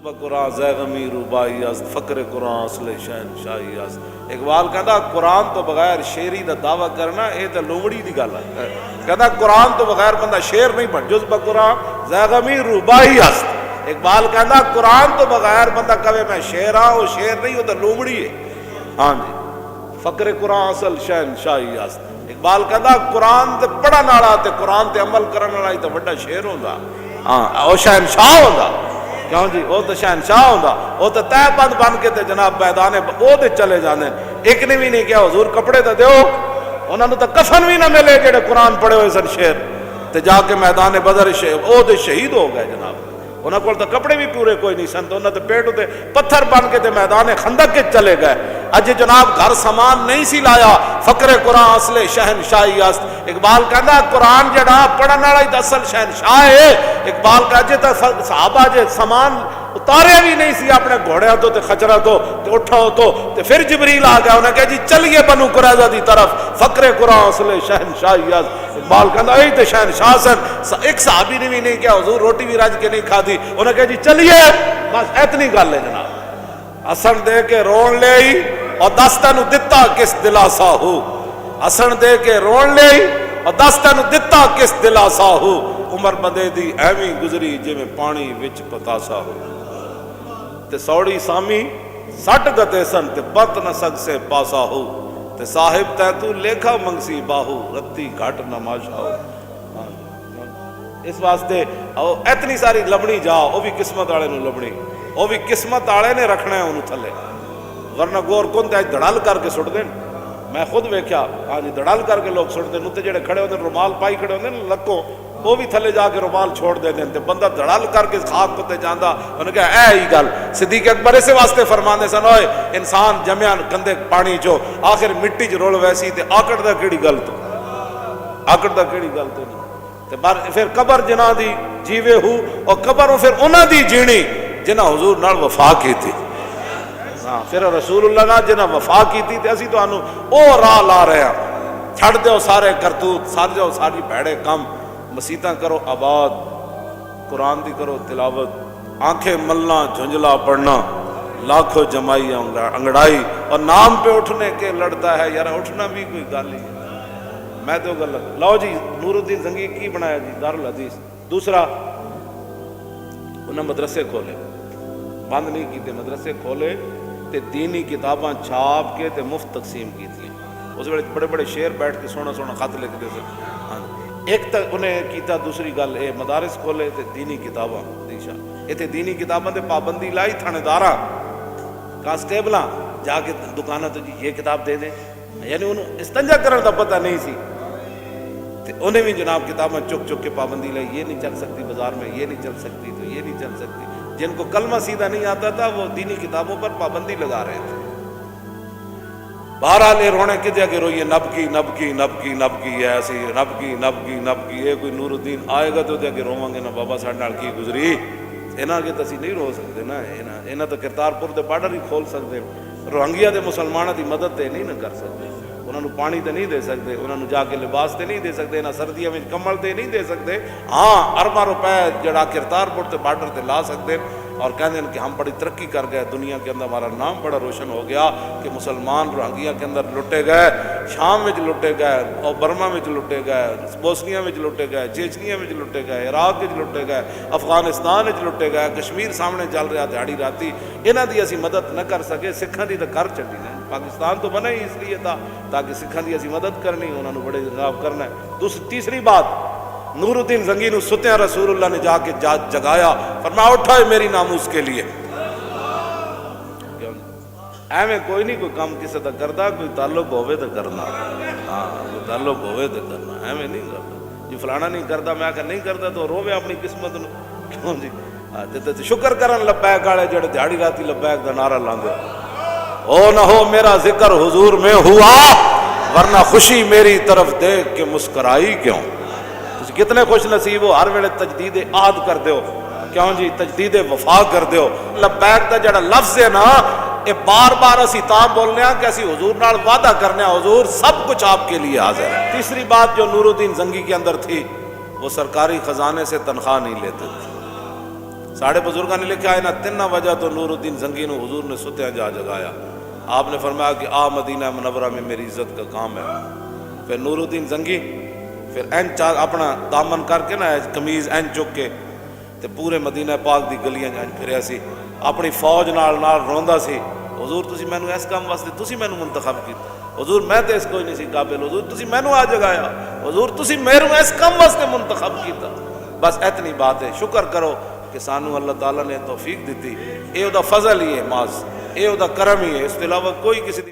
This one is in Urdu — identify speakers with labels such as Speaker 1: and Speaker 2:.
Speaker 1: قرآن زیغمی روبائی است فقر قرآن اصل شہنشاہی است۔ اقبال کہتا قرآن تو بغیر شیری دا دعویٰ کرنا اے تے لومڑی دی گل ہے، کہتا قرآن تو بغیر بندہ شیر نہیں بن جز قرآن زیغمی روبائی است۔ اقبال کہتا قرآن تو بغیر بندہ کہے میں شیر ہاں، وہ شیر نہیں، وہ تو لومڑی ہے۔ ہاں جی، فقر قرآن اصل شہنشاہی است۔ اقبال کہتا قرآن تے پڑھن والا تے قرآن تے عمل کرن والا تے بڑا شیر ہوندا، ہاں او شہنشاہ ہوندا۔ کیوں جی، وہ تو شہنشاہ ہوندا، وہ تو تہ بند بن کے تے جناب میدان وہ تے چلے جاندے۔ ایک نے بھی نہیں کیا حضور کپڑے تے دیو، انہاں نوں تے کفن بھی نہ ملے جڑے قرآن پڑھے ہوئے سن شیر، تے جا کے میدان بدر وہ تے شہید ہو گئے جناب۔ انہاں کول تے کپڑے بھی پورے کوئی نہیں سن، تو انہاں تے پیٹ تے پتھر بن کے تے میدان خندق کے چلے گئے۔ اج جناب گھر سامان نہیں سی لایا، فقر قرآن اصل شہنشاہی است۔ اقبال کہندا قرآن جڑا پڑھن والا ہی اصل شہنشاہ ہے۔ اقبال کہتے تے صحابہ جے سامان اتارے بھی نہیں سی اپنے گھوڑیاں تو تے خچرا تو تے اٹھاؤ تو تے پھر جبریل آ گیا، انہیں کہا جی چلیے بنو قریظہ دی طرف، فقر قرآن اصل شہنشاہی است۔ اقبال کہندا اے تے شہنشاہ سن۔ ایک صحابی نے بھی نہیں کہا حضور روٹی بھی رج کے نہیں کھادی، انہیں کہا جی چلیے، بس اتنی گل ہے جناب۔ اسن دے کے رون لے اور دستہ نو دتا کس دلاسا ہو، اسن دے کے رون لے اور دستہ نو دتا کس دلاسا ہو، عمر بدے دی ایویں گزری جویں پانی وچ پتاسا ہو، تے سوڑی سامی سٹ گتے سن تے بت نہ سگ سے پاسا ہو، تے صاحب تے تو لیکھا منگسی باہو رتی گھٹ نماشا ہو۔ اس واسطے اتنی ساری لبنی جا، وہ بھی قسمت والے نو لبنی، وہ بھی قسمت والے نے رکھنا ہے انہوں تھلے، ورنہ گور کون تے دھڑل کر کے سٹ دین۔ میں خود ویکھیا، ہاں جی دھڑل کر کے لوگ سٹ دین، تے جڑے کھڑے ہوندے رومال پائی کھڑے ہوندے نا لکوں، وہ بھی تھلے جا کے رومال چھوڑ دے دیں، تے بندہ دھڑل کر کے خاک تے جاندا۔ انہوں نے کہا اے ہی گل صدیق اکبر اسے واسطے فرماندے سن، اوئے انسان جمیا کندے پانی چو آخر مٹی چ رول ویسی، تے آکڑ دا کیڑی گل تو، آکڑ دا کیڑی گل تو نہیں۔ تے پھر قبر جنہاں دی جیوے ہو، اور قبر پھر انہاں دی جیڑی جنہاں حضور نال وفا کی تھی، پھر رسول اللہ نال جنہاں وفا کی تھی، تے اسی تانوں او راہ لا رہے ہیں۔ چھڑ دیو سارے کرتوت، سار جاؤ ساری بھڑے کم، مسیتاں کرو آباد، قرآن دی کرو تلاوت، آنکھیں ملنا جھنجلا پڑھنا، لاکھوں جمائی انگڑائی، اور نام پہ اٹھنے کے لڑتا ہے یار، اٹھنا بھی کوئی گل ہی ہے۔ میں تو گل لو جی نور الدین زنگی کی بنایا جی دارالحدیث، دوسرا انہیں مدرسے کھولے، بند نہیں کیتے، مدرسے کھولے تے دینی کتاباں چھاپ کے تے مفت تقسیم کی تھی۔ اس وقت بڑے بڑے شیر بیٹھ کے سونا سونا خط لکھتے تھے۔ ہاں ایک تک انہیں کیتا، دوسری گل اے مدارس کھولے تے دینی کتاباں دیشا، ایتھے دینی کتاباں تے پابندی لائی، تھانے داراں کانسٹیبلاں جا کے دکانوں تو جی یہ کتاب دے دیں، یعنی انہوں استنجا کرنے دا پتہ نہیں سی، تے انہیں بھی جناب کتاباں چک چک کے پابندی لائی، یہ نہیں چل سکتی بازار میں، یہ نہیں چل سکتی تو یہ نہیں چل سکتی۔ جن کو کلمہ سیدھا نہیں آتا تھا وہ دینی کتابوں پر پابندی لگا رہے تھے۔ بہرحال رونے کدے کہ روئیے نبکی نبکی نبکی نبکی ایسی نبکی نبکی نبکی، یہ کوئی نور الدین آئے گا تو کہ روواں گے نا بابا ساڈے نال کی گزری، انہاں کے تو اسی نہیں رو سکتے نا، انہاں تو کرتارپور دے بارڈر ہی کھول سکتے، روہنگیا دے مسلمانوں دی مدد تے نہیں نہ کر سکتے، انہوں نے پانی تے نہیں دے سکتے، انہوں نے جا کے لباس تے نہیں دے سکتے، انہاں سردیاں میں کمبل تے نہیں دے سکتے، ہاں ارباں روپے جڑا کرتارپور تے بارڈر تے لا سکتے، اور کہتے ہیں کہ ہم بڑی ترقی کر گئے، دنیا کے اندر ہمارا نام بڑا روشن ہو گیا کہ مسلمان روہنگیا کے اندر لٹے گئے، شام میں لٹے گئے، اور برما میں لٹے گئے، بوسنیا میں لٹے گئے، چیچنیا میں لٹے گئے، عراق میں لٹے گئے، افغانستان میں لٹے گئے، کشمیر سامنے چل رہا دیہڑی راتی، انہاں دی اسی مدد نہ کر سکے، سکھاں دی تو کر چڑی نا، پاکستان تو بنا ہی اس لیے تھا تاکہ سکھاں دی اسی مدد کرنی، انہوں نے بڑے جناب کرنا ہے۔ تیسری بات، نور الدین زنگی نو ستیاں رسول اللہ نے جا کے جگایا، فرمایا اٹھائے میری ناموس کے لیے۔ ایویں کوئی نہیں کوئی کام کسی دا کردا، کوئی تعلق ہوئے تو کرنا، ہاں کوئی تعلق ہوئے تو کرنا، ایویں نہیں کرتا جی فلانا نہیں کرتا، میں کہ نہیں کرتا تو روے اپنی قسمت نو، کیوں جی شکر کرن لبیک والے جڑے دیہڑی راتی لبیک دا نعرہ لاندے، او نہ ہو میرا ذکر حضور میں ہوا ورنہ خوشی میری طرف دیکھ کے مسکرائی کیوں۔ کتنے خوش نصیب ہو، ہر ویلے تجدید عہد کر دیو، کیوں جی تجدید وفا کر دیو۔ لبیک دا جڑا لفظ ہے نا، یہ بار بار اسی تاں بولنے ہیں کہ اسی حضور نال وعدہ کرنے ہیں، حضور سب کچھ آپ کے لیے حاضر ہے۔ تیسری بات جو نور الدین زنگی کے اندر تھی، وہ سرکاری خزانے سے تنخواہ نہیں لیتے تھے، ساڑھے بزرگاں نے لکھا ہے نا تین وجہ تو نور الدین زنگی نو حضور نے ستیاں جا جگایا. آپ نے فرمایا کہ آ مدینہ منورہ میں میری عزت کا کام ہے. پھر نور الدین زنگی پھر این چار اپنا دامن کر کے نا قمیض این چک کے تے پورے مدینہ پاک دی گلیاں جان پھریا سی, اپنی فوج نال روندا سی, حضور تسی مینوں اس کام واسطے تسی مینوں منتخب کیتا, حضور میں تے اس کوئی نہیں سی قابل, حضور تسی مینوں آ جگایا, حضور تسی میرے اس کام واسطے منتخب کیتا. بس اتنی بات ہے, شکر کرو کہ سانو اللہ تعالیٰ نے توفیق دیتی. اے او دا فضل ہی ہے, ماز اے او دا کرم ہی ہے, اس کے علاوہ کوئی کسی دی